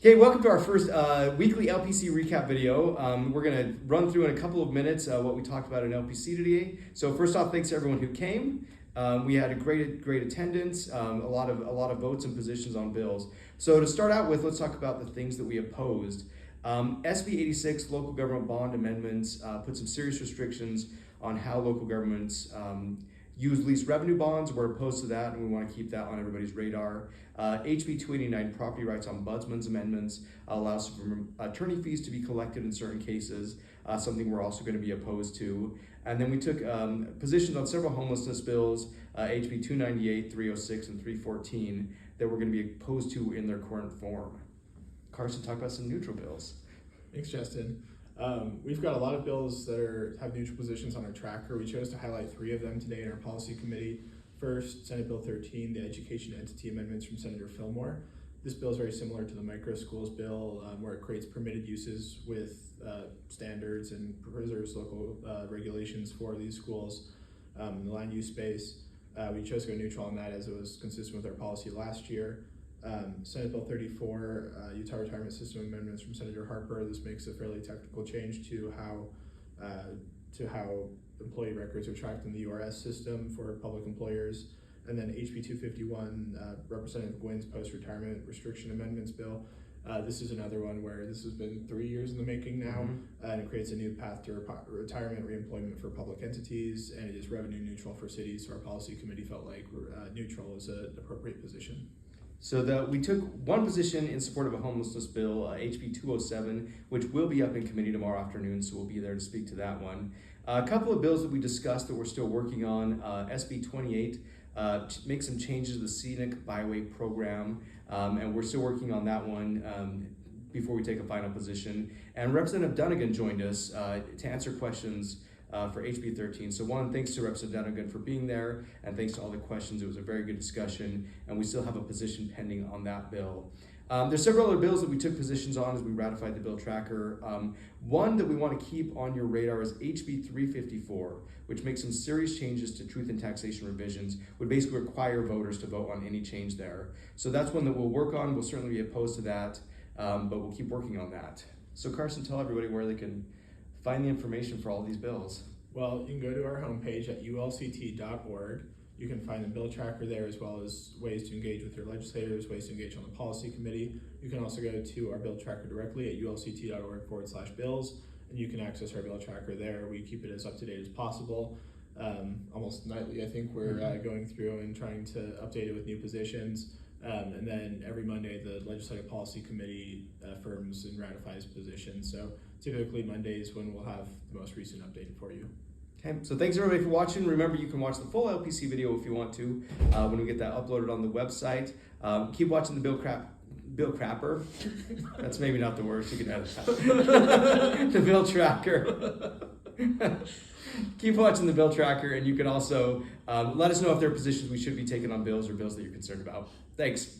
Okay, welcome to our first weekly LPC recap video. We're going to run through in a couple of minutes what we talked about in LPC today. So first off, thanks to everyone who came. We had a great attendance, a lot of votes and positions on bills. So to start out with, let's talk about the things that we opposed. SB 86 local government bond amendments put some serious restrictions on how local governments use lease revenue bonds. We're opposed to that, and we want to keep that on everybody's radar. HB 289 property rights ombudsman's amendments allows for attorney fees to be collected in certain cases, something we're also going to be opposed to. And then we took positions on several homelessness bills, HB 298, 306, and 314, that we're going to be opposed to in their current form. Carson, talk about some neutral bills. Thanks, Justin. We've got a lot of bills that have neutral positions on our tracker. We chose to highlight 3 of them today in our policy committee. First, Senate Bill 13, the Education Entity Amendments from Senator Fillmore. This bill is very similar to the micro schools bill, where it creates permitted uses with standards and preserves local regulations for these schools in the land use space. We chose to go neutral on that as it was consistent with our policy last year. Senate Bill 34, Utah Retirement System Amendments from Senator Harper. This makes a fairly technical change to how employee records are tracked in the URS system for public employers. And then HB 251, Representative Gwynn's post-retirement restriction amendments bill. This is another one where this has been 3 years in the making now, and it creates a new path to retirement reemployment for public entities, and it is revenue neutral for cities. So our policy committee felt like neutral is an appropriate position. So we took one position in support of a homelessness bill, HB 207, which will be up in committee tomorrow afternoon, so we'll be there to speak to that one. A couple of bills that we discussed that we're still working on, SB 28, make some changes to the Scenic Byway program, and we're still working on that one before we take a final position. And Representative Dunnigan joined us to answer questions for HB 13. So one, thanks to Representative Dunnigan for being there, and thanks to all the questions. It was a very good discussion, and we still have a position pending on that bill. There's several other bills that we took positions on as we ratified the bill tracker. One that we want to keep on your radar is HB 354, which makes some serious changes to truth in taxation revisions, would basically require voters to vote on any change there. So that's one that we'll work on. We'll certainly be opposed to that, but we'll keep working on that. So Carson, tell everybody where they can find the information for all these bills. Well, you can go to our homepage at ulct.org. You can find the bill tracker there, as well as ways to engage with your legislators, ways to engage on the policy committee. You can also go to our bill tracker directly at ulct.org/bills, and you can access our bill tracker there. We keep it as up to date as possible. Almost nightly, I think we're going through and trying to update it with new positions. And then every Monday, the Legislative Policy Committee affirms and ratifies positions. So typically Mondays when we'll have the most recent updated for you. Okay, so thanks everybody for watching. Remember, you can watch the full LPC video if you want to when we get that uploaded on the website. Keep watching the Bill Crapper. That's maybe not the worst. You can edit that. The bill tracker. Keep watching the bill tracker, and you can also let us know if there are positions we should be taking on bills or bills that you're concerned about. Thanks.